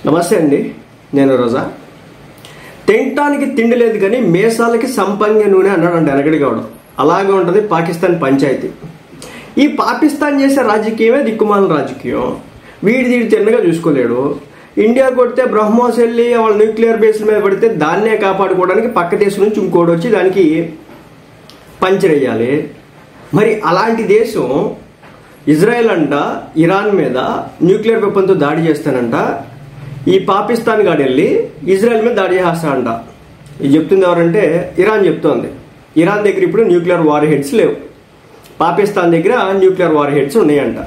నమస్తే అండి, నేను రోజా. తినటానికి తిండి లేదు కానీ మేసాలకి సంపంగి నూనె అన్నాడంట వెనకడి గౌడ. అలాగే ఉంటుంది పాకిస్తాన్ పంచాయతీ. ఈ పాకిస్తాన్ చేసే రాజకీయమే దిక్కుమాల రాజకీయం. వీడి తిన్నగా చూసుకోలేడు. ఇండియా కొడితే బ్రహ్మోస్ వెళ్ళి వాళ్ళ న్యూక్లియర్ బేస్ల మీద పడితే దాన్నే కాపాడుకోవడానికి పక్క దేశం నుంచి ఇంకోటి వచ్చి దానికి పంచర్ వేయాలి. మరి అలాంటి దేశం ఇజ్రాయెల్ అంట ఇరాన్ మీద న్యూక్లియర్ వెపన్తో దాడి చేస్తానంట. ఈ పాకిస్తాన్ గాడు వెళ్ళి ఇజ్రాయెల్ మీద దాడి చేస్తాడంట. ఇది చెప్తుంది ఎవరంటే ఇరాన్ చెప్తోంది. ఇరాన్ దగ్గర ఇప్పుడు న్యూక్లియర్ వార్ హెడ్స్ లేవు, పాకిస్తాన్ దగ్గర న్యూక్లియర్ వార్ హెడ్స్ ఉన్నాయంట.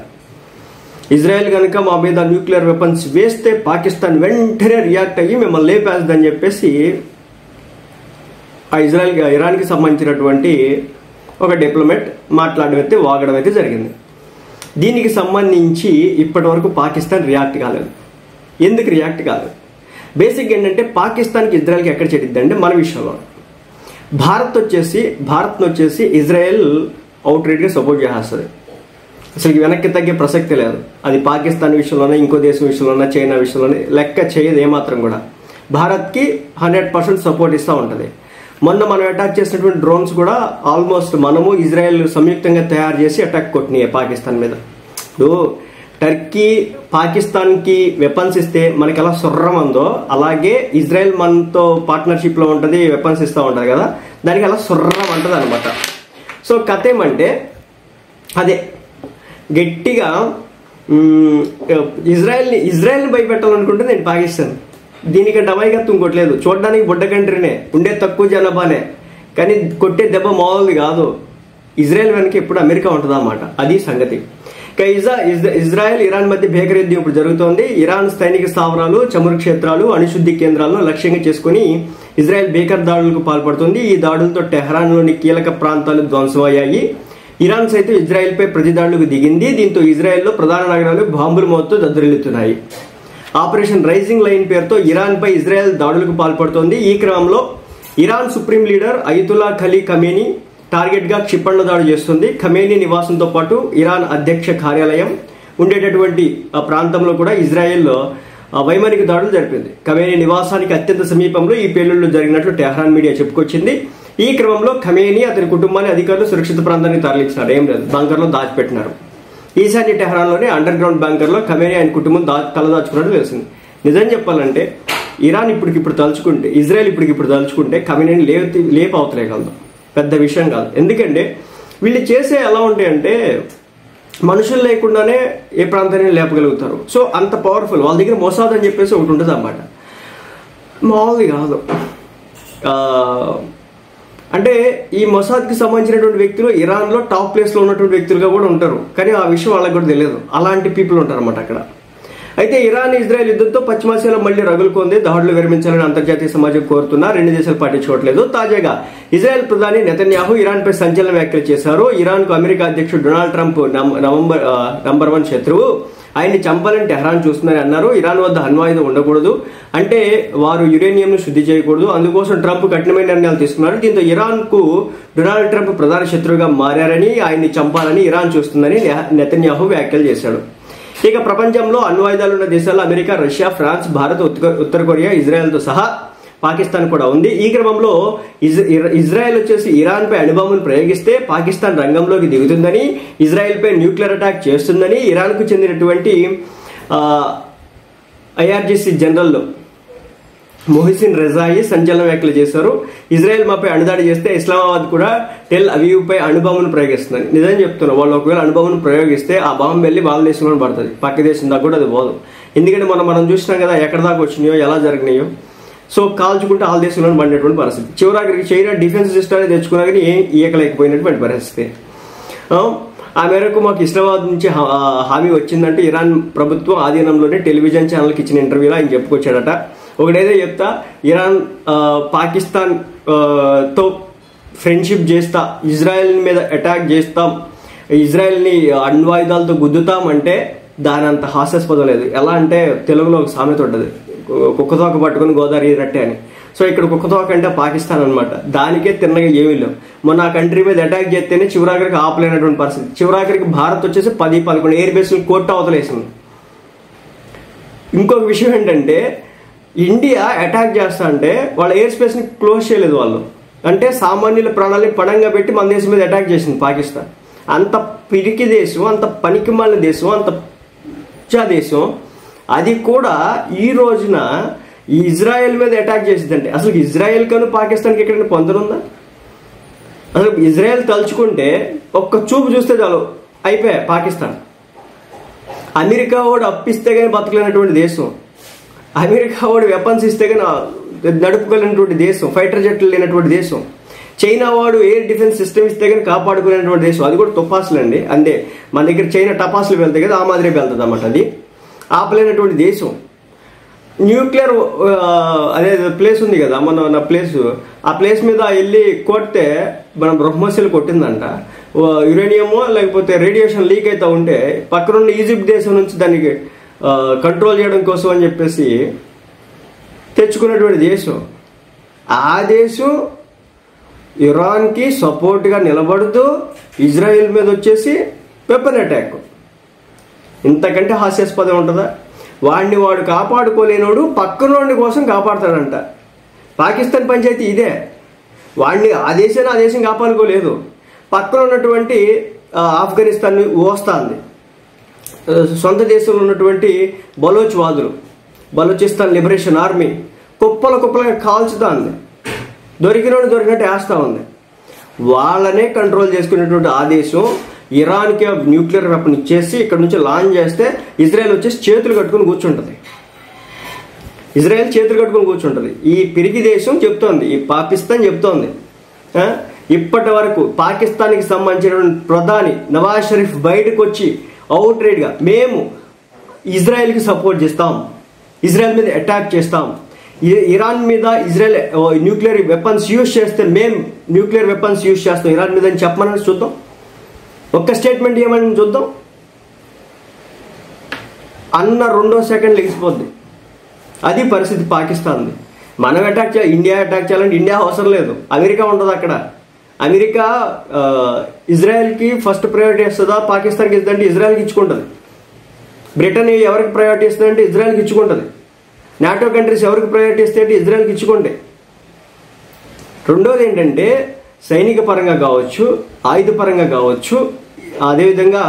ఇజ్రాయెల్ కనుక మా మీద న్యూక్లియర్ వెపన్స్ వేస్తే పాకిస్తాన్ వెంటనే రియాక్ట్ అయ్యి మిమ్మల్ని లేపేస్తుందని చెప్పేసి ఆ ఇరాన్కి సంబంధించినటువంటి ఒక డిప్లొమేట్ మాట్లాడమైతే వాగడం అయితే జరిగింది. దీనికి సంబంధించి ఇప్పటి వరకు పాకిస్తాన్ రియాక్ట్ కాలేదు. ఎందుకు రియాక్ట్ కాలేదు? బేసిక్ ఏంటంటే పాకిస్తాన్కి ఇజ్రాయెల్కి ఎక్కడ చెడిద్దంటే మన విషయంలో భారత్ను వచ్చేసి ఇజ్రాయెల్ అవుట్ రైట్గా సపోర్ట్ చేస్తుంది. అసలు వెనక్కి తగ్గే ప్రసక్తి లేదు. అది పాకిస్తాన్ విషయంలోనే, ఇంకో దేశం విషయంలోనే, చైనా విషయంలోనే లెక్క చేయదు ఏమాత్రం కూడా. భారత్కి 100% సపోర్ట్ ఇస్తూ ఉంటుంది. మొన్న మనం అటాక్ చేసినటువంటి డ్రోన్స్ కూడా ఆల్మోస్ట్ మనము ఇజ్రాయెల్ సంయుక్తంగా తయారు చేసి అటాక్ కొట్టినాయి పాకిస్తాన్ మీద. టర్కీ పాకిస్తాన్కి వెపన్స్ ఇస్తే మనకి ఎలా సుర్రం ఉందో అలాగే ఇజ్రాయెల్ మనతో పార్ట్నర్షిప్లో ఉంటుంది, వెపన్స్ ఇస్తూ ఉంటుంది కదా, దానికి అలా సుర్రం ఉంటుంది అనమాట. సో కథ ఏమంటే అదే గట్టిగా ఇజ్రాయెల్ని భయపెట్టాలనుకుంటే నేను పాకిస్తాన్ దీనికి డబాయిగా ఇంకోట్లేదు. చూడడానికి బుడ్డ కంట్రీనే, ఉండే తక్కువ జనాభానే, కానీ కొట్టే దెబ్బ మామూలుది కాదు. ఇజ్రాయెల్ వెనక ఎప్పుడు అమెరికా ఉంటుంది అన్నమాట. అది సంగతి. ఇజ్రాయెల్ ఇరాన్ మధ్య భీకర యుద్ధం ఇప్పుడు జరుగుతోంది. ఇరాన్ సైనిక స్థావరాలు, చమురు క్షేత్రాలు, అణుశుద్ధి కేంద్రాలను లక్ష్యంగా చేసుకుని ఇజ్రాయెల్ భీకర దాడులకు పాల్పడుతుంది. ఈ దాడులతో టెహ్రాన్లోని కీలక ప్రాంతాలు ధ్వంసమయ్యాయి. ఇరాన్ సైతం ఇజ్రాయెల్పై ప్రతిదాడులకు దిగింది. దీంతో ఇజ్రాయెల్లో ప్రధాన నగరాలు బాంబుల మోతతో దద్దరిల్లుతున్నాయి. ఆపరేషన్ రైజింగ్ లైన్ పేరుతో ఇరాన్పై ఇజ్రాయెల్ దాడులకు పాల్పడుతోంది. ఈ క్రమంలో Iran supreme leader Ayatollah Khali Khamenei target గా క్షిపణుల దాడి చేస్తుంది. ఖమేనీ నివాసంతో పాటు ఇరాన్ అధ్యక్ష కార్యాలయం ఉండేటటువంటి ఆ ప్రాంతంలో కూడా ఇజ్రాయెల్లో వైమానిక దాడులు జరిపింది. ఖమేనీ నివాసానికి అత్యంత సమీపంలో ఈ పేలుళ్లు జరిగినట్లు టెహ్రాన్ మీడియా చెప్పుకొచ్చింది. ఈ క్రమంలో ఖమేనీ అతని కుటుంబాన్ని అధికారులు సురక్షిత ప్రాంతానికి తరలించినారు. ఏం లేదు, బంకర్లో దాచిపెట్టినారు. ఈశాన్య టెహ్రాన్లోని అండర్ గ్రౌండ్ బంకర్లో ఖమేనీ ఆయన కుటుంబం తలదాచుకున్నట్టు తెలిసింది. నిజం చెప్పాలంటే ఇరాన్ ఇప్పటికిప్పుడు తలుచుకుంటే, ఇజ్రాయెల్ ఇప్పటికిప్పుడు తలుచుకుంటే ఖమేనీని లేపు అవతలేగలదు. పెద్ద విషయం కాదు. ఎందుకంటే వీళ్ళు చేసే ఎలా ఉంటాయంటే మనుషులు లేకుండానే ఏ ప్రాంతాన్ని లేపగలుగుతారు. సో అంత పవర్ఫుల్. వాళ్ళ దగ్గర మొసాద్ అని చెప్పేసి ఒకటి ఉంటుంది అన్నమాట. మామూలుది కాదు. అంటే ఈ మొసాద్కి సంబంధించినటువంటి వ్యక్తులు ఇరాన్లో టాప్ ప్లేస్లో ఉన్నటువంటి వ్యక్తులుగా కూడా ఉంటారు, కానీ ఆ విషయం వాళ్ళకి కూడా తెలియదు. అలాంటి పీపుల్ ఉంటారు అన్నమాట అక్కడ. అయితే ఇరాన్ ఇజ్రాయెల్ యుద్ధంతో పశ్చిమాసియాలో మళ్లీ రగులుకుంది. దాడులు విరమించాలని అంతర్జాతీయ సమాజం కోరుతున్నా రెండు దేశాలు పట్టించుకోవట్లేదు. తాజాగా ఇజ్రాయెల్ ప్రధాని నెతన్యాహు ఇరాన్ పై సంచలన వ్యాఖ్యలు చేశారు. ఇరాన్ కు అమెరికా అధ్యక్షుడు డొనాల్డ్ ట్రంప్ నంబర్ 1 శత్రువు, ఆయన్ని చంపాలని టెహ్రాన్ చూస్తుందని అన్నారు. ఇరాన్ వద్ద అణ్వాయుధం ఉండకూడదు, అంటే వారు యురేనియంను శుద్ధి చేయకూడదు. అందుకోసం ట్రంప్ కఠినమైన నిర్ణయాలు తీసుకున్నారు. దీంతో ఇరాన్ కు డొనాల్డ్ ట్రంప్ ప్రధాన శత్రువుగా మారారని, ఆయన్ని చంపాలని ఇరాన్ చూస్తుందని నెతన్యాహు వ్యాఖ్యలు చేశాడు. ఇక ప్రపంచంలో అణ్వాయుధాలు ఉన్న దేశాల్లో అమెరికా, రష్యా, ఫ్రాన్స్, భారత్, ఉత్తర కొరియా, ఇజ్రాయెల్తో సహా పాకిస్తాన్ కూడా ఉంది. ఈ క్రమంలో ఇజ్రాయెల్ వచ్చేసి ఇరాన్ పై అణుబాంబును ప్రయోగిస్తే పాకిస్తాన్ రంగంలోకి దిగుతుందని, ఇజ్రాయెల్ పై న్యూక్లియర్ అటాక్ చేస్తుందని ఇరాన్ కు చెందినటువంటి ఐఆర్జీసీ జనరల్ మొహిసిన్ రెజాయి సంచలన వ్యాఖ్యలు చేశారు. ఇజ్రాయెల్ మాపై అణుదాడి చేస్తే ఇస్లామాబాద్ కూడా టెల్ అవీవ్ పై అణుబాంబును ప్రయోగిస్తుంది. నిజం చెప్తున్నారు, వాళ్ళు ఒకవేళ అణుబాంబును ప్రయోగిస్తే ఆ బాంబు వెళ్ళి వాళ్ళ దేశంలో పడుతుంది, పక్క దేశం దాకా కూడా అది పోదు. ఎందుకంటే మనం చూసినాం కదా ఎక్కడ దాకా వచ్చినాయో, ఎలా జరిగినాయో. సో కాల్చుకుంటే వాళ్ళ దేశంలో పడినటువంటి పరిస్థితి. చివరికి చైనా డిఫెన్స్ సిస్టమ్ తెచ్చుకున్నా కానీ ఏం ఇయ్యకలేకపోయినటువంటి పరిస్థితి. ఆ మేరకు మాకు ఇస్లామాబాద్ నుంచి హామీ వచ్చిందంటే ఇరాన్ ప్రభుత్వం ఆధీనంలోనే టెలివిజన్ ఛానల్కి ఇచ్చిన ఇంటర్వ్యూలో ఆయన చెప్పుకొచ్చాడట. ఒకటేదో చెప్తా, ఇరాన్ పాకిస్తాన్ తో ఫ్రెండ్షిప్ చేస్తా, ఇజ్రాయెల్ మీద అటాక్ చేస్తాం, ఇజ్రాయెల్ని అణ్వాయుధాలతో గుద్దుతాం అంటే దాని అంత హాస్యాస్పదం లేదు. ఎలా అంటే తెలుగులో ఒక సామెత ఉంటుంది, కుక్కతోక పట్టుకుని గోదావరి రట్టే అని. సో ఇక్కడ కుక్కతోక అంటే పాకిస్తాన్ అనమాట. దానికే తిన్నగా ఏమీ లేవు. మొన్న ఆ కంట్రీ మీద అటాక్ చేస్తేనే చివరాఖరికి ఆపలేనటువంటి పరిస్థితి. చివరాఖరికి భారత్ వచ్చేసి 10-11 ఎయిర్ బేస్లు కోర్టు అవతలేసింది. ఇంకొక విషయం ఏంటంటే ఇండియా అటాక్ చేస్తా అంటే వాళ్ళ ఎయిర్ స్పేస్ని క్లోజ్ చేయలేదు వాళ్ళు. అంటే సామాన్యుల ప్రాణాలని పణంగా పెట్టి మన దేశం మీద అటాక్ చేసింది పాకిస్తాన్. అంత పిరికి దేశం, అంత పనికిమాలిన దేశం, అంత పిచ్చా దేశం, అది కూడా ఈ రోజున ఈ ఇజ్రాయెల్ మీద అటాక్ చేసిందంటే అసలు ఇజ్రాయెల్ కను పాకిస్తాన్కి ఎక్కడైనా పొందనుందా? అసలు ఇజ్రాయెల్ తలుచుకుంటే ఒక్క చూపు చూస్తే చాలు అయిపోయా పాకిస్తాన్. అమెరికా వాడు అప్పిస్తే కానీ బతకలేనటువంటి దేశం, అమెరికా వాడు వెపన్స్ ఇస్తే కానీ నడుపుకోలేనటువంటి దేశం, ఫైటర్ జెట్లు లేనటువంటి దేశం, చైనా వాడు ఎయిర్ డిఫెన్స్ సిస్టమ్ ఇస్తే కానీ కాపాడుకునేటువంటి దేశం, అది కూడా తుపాసులు అండి. అంతే, మన దగ్గర చైనా టపాసులు వెళ్తాయి కదా, ఆ మాదిరి వెళ్తుంది అన్నమాట. అది ఆపలేనటువంటి దేశం. న్యూక్లియర్ అదే ప్లేస్ ఉంది కదా మన ప్లేస్, ఆ ప్లేస్ మీద వెళ్ళి కొడితే మనం బ్రహ్మోస్లు కొట్టిందంట, యురేనియమో లేకపోతే రేడియేషన్ లీక్ అవుతా ఉంటే పక్కనున్న ఈజిప్ట్ దేశం నుంచి దానికి కంట్రోల్ చేయడం కోసం అని చెప్పేసి తెచ్చుకున్నటువంటి దేశం. ఆ దేశం ఇరాన్కి సపోర్ట్గా నిలబడుతూ ఇజ్రాయెల్ మీద వచ్చేసి వెపన్ అటాక్. ఇంతకంటే హాస్యాస్పదం ఉంటుందా? వాడిని వాడు కాపాడుకోలేనోడు పక్కనోడి కోసం కాపాడతాడంట. పాకిస్తాన్ పంచాయతీ ఇదే. వాడిని ఆ దేశం కాపాడుకోలేదు, పక్కన ఉన్నటువంటి ఆఫ్ఘనిస్తాన్ ఓస్తాంది, సొంత దేశంలో ఉన్నటువంటి బలోచ్ వాదులు, బలూచిస్తాన్ లిబరేషన్ ఆర్మీ కుప్పలుగా కాల్చుతాంది, దొరికినట్టు వేస్తూ ఉంది. వాళ్ళనే కంట్రోల్ చేసుకునేటువంటి ఆ దేశం ఇరాన్కి న్యూక్లియర్ వెపన్ ఇచ్చేసి ఇక్కడ నుంచి లాంచ్ చేస్తే ఇజ్రాయెల్ వచ్చేసి చేతులు కట్టుకుని కూర్చుంటుంది. ఇజ్రాయెల్ చేతులు కట్టుకుని కూర్చుంటుంది. ఈ పిరికి దేశం చెప్తోంది, ఈ పాకిస్తాన్ చెప్తోంది, ఇప్పటి వరకు పాకిస్తాన్కి సంబంధించినటువంటి ప్రధాని నవాజ్ షరీఫ్ బయటకు వచ్చి అవుట్ రైట్గా మేము ఇజ్రాయెల్కి సపోర్ట్ చేస్తాం, ఇజ్రాయెల్ మీద అటాక్ చేస్తాం, ఇరాన్ మీద ఇజ్రాయెల్ న్యూక్లియర్ వెపన్స్ యూజ్ చేస్తే మేము న్యూక్లియర్ వెపన్స్ యూజ్ చేస్తాం ఇరాన్ మీద అని చెప్పమని చూద్దాం. ఒక్క స్టేట్మెంట్ ఏమని చూద్దాం. అన్న 2 సెకండ్ లెగిసిపోద్ది. అది పరిస్థితి పాకిస్తాన్ది. మనం అటాక్ చేయాలి, ఇండియా అటాక్ చేయాలంటే ఇండియా అవసరం లేదు, అమెరికా ఉంటుంది అక్కడ. అమెరికా ఇజ్రాయెల్కి ఫస్ట్ ప్రయారిటీ ఇస్తుందా, పాకిస్తాన్కి ఇస్తుందంటే ఇజ్రాయెల్కి ఇచ్చుకుంటుంది. బ్రిటన్ ఎవరికి ప్రయారిటీ ఇస్తుందంటే ఇజ్రాయెల్కి ఇచ్చుకుంటుంది. నాటో కంట్రీస్ ఎవరికి ప్రయారిటీ ఇస్తే అంటే ఇజ్రాయెల్కి ఇచ్చుకోండి. రెండోది ఏంటంటే సైనిక పరంగా కావచ్చు, ఆయుధ పరంగా కావచ్చు, అదేవిధంగా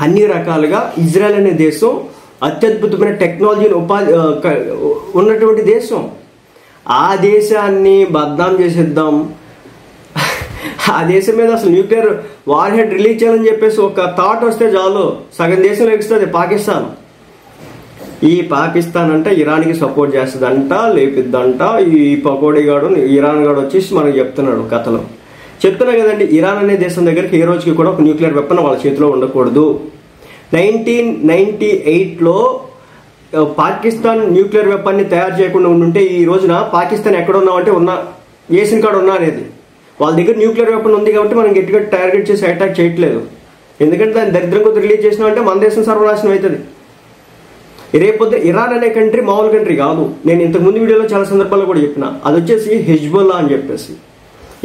అన్ని రకాలుగా ఇజ్రాయెల్ అనే దేశం అత్యద్భుతమైన టెక్నాలజీని ఉన్నటువంటి దేశం. ఆ దేశాన్ని బద్నాం చేసేద్దాం, ఆ దేశం మీద అసలు న్యూక్లియర్ వార్ హెడ్ రిలీజ్ చేయాలని చెప్పేసి ఒక థాట్ వస్తే చాలు సగం దేశం లెగిస్తుంది పాకిస్తాన్. ఈ పాకిస్తాన్ అంటే ఇరాన్కి సపోర్ట్ చేస్తుందంట, లేపిద్దంట. ఈ పకోడీగాడు ఇరాన్ గాడు వచ్చేసి మనకు చెప్తున్నాడు కథలో. చెప్తున్నా కదండి, ఇరాన్ అనే దేశం దగ్గరికి ఏ రోజుకి కూడా ఒక న్యూక్లియర్ వెపన్ వాళ్ళ చేతిలో ఉండకూడదు. 1998లో పాకిస్తాన్ న్యూక్లియర్ వెపన్ని తయారు చేయకుండా ఉంటే ఈ రోజున పాకిస్తాన్ ఎక్కడ ఉన్నామంటే వేసిన కాడ ఉన్నా అనేది. వాళ్ళ దగ్గర న్యూక్లియర్ వెపన్ ఉంది కాబట్టి మనం గట్టిగా టార్గెట్ చేసి అటాక్ చేయట్లేదు. ఎందుకంటే దాన్ని దరిద్రం కొద్ది రిలీజ్ చేసినామంటే మన దేశం సర్వనాశనం అవుతుంది. రేపొద్దు ఇరాన్ అనే కంట్రీ మామూలు కంట్రీ కాదు. నేను ఇంతకుముందు వీడియోలో చాలా సందర్భాల్లో కూడా చెప్పిన, అది వచ్చేసి హెజ్బొల్లా అని చెప్పేసి,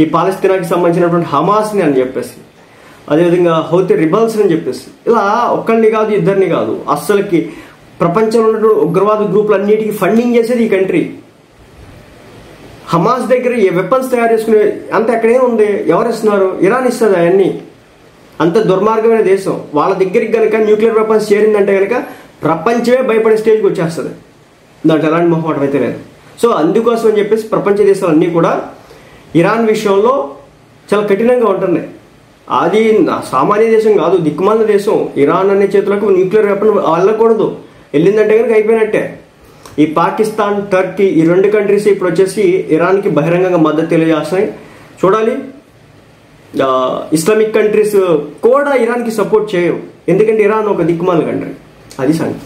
ఈ పాలస్తీనాకి సంబంధించినటువంటి హమాస్ని అని చెప్పేసి, అదేవిధంగా హౌతీ రిబల్స్ అని చెప్పేసి, ఇలా ఒక్కరిని కాదు ఇద్దరిని కాదు, అస్సలకి ప్రపంచంలో ఉన్నటువంటి ఉగ్రవాద గ్రూపులు అన్నిటికీ ఫండింగ్ చేసేది ఈ కంట్రీ. హమాస్ దగ్గర ఏ వెపన్స్ తయారు చేసుకునే అంత ఎక్కడే ఉంది, ఎవరు ఇస్తున్నారు? ఇరాన్ ఇస్తుంది అవన్నీ. అంత దుర్మార్గమైన దేశం. వాళ్ళ దగ్గరికి కనుక న్యూక్లియర్ వెపన్స్ చేరిందంటే కనుక ప్రపంచమే భయపడే స్టేజ్కి వచ్చేస్తుంది. దాంట్లో ఎలాంటి మొహమాటం అయితే లేదు. సో అందుకోసం అని చెప్పేసి ప్రపంచ దేశాలన్నీ కూడా ఇరాన్ విషయంలో చాలా కఠినంగా ఉంటున్నాయి. అది సామాన్య దేశం కాదు, దిక్కుమాలిన దేశం. ఇరాన్ అనే చేతులకు న్యూక్లియర్ వెపన్ వెళ్ళకూడదు, వెళ్ళిందంటే కనుక అయిపోయినట్టే. ఈ పాకిస్తాన్, టర్కీ ఈ 2 కంట్రీస్ ఇప్పుడు వచ్చేసి ఇరాన్కి బహిరంగంగా మద్దతు తెలియజేస్తున్నాయి. చూడాలి. ఇస్లామిక్ కంట్రీస్ కూడా ఇరాన్కి సపోర్ట్ చేయవు, ఎందుకంటే ఇరాన్ ఒక దిక్కుమాలిన కంట్రీ. అది సంగతి.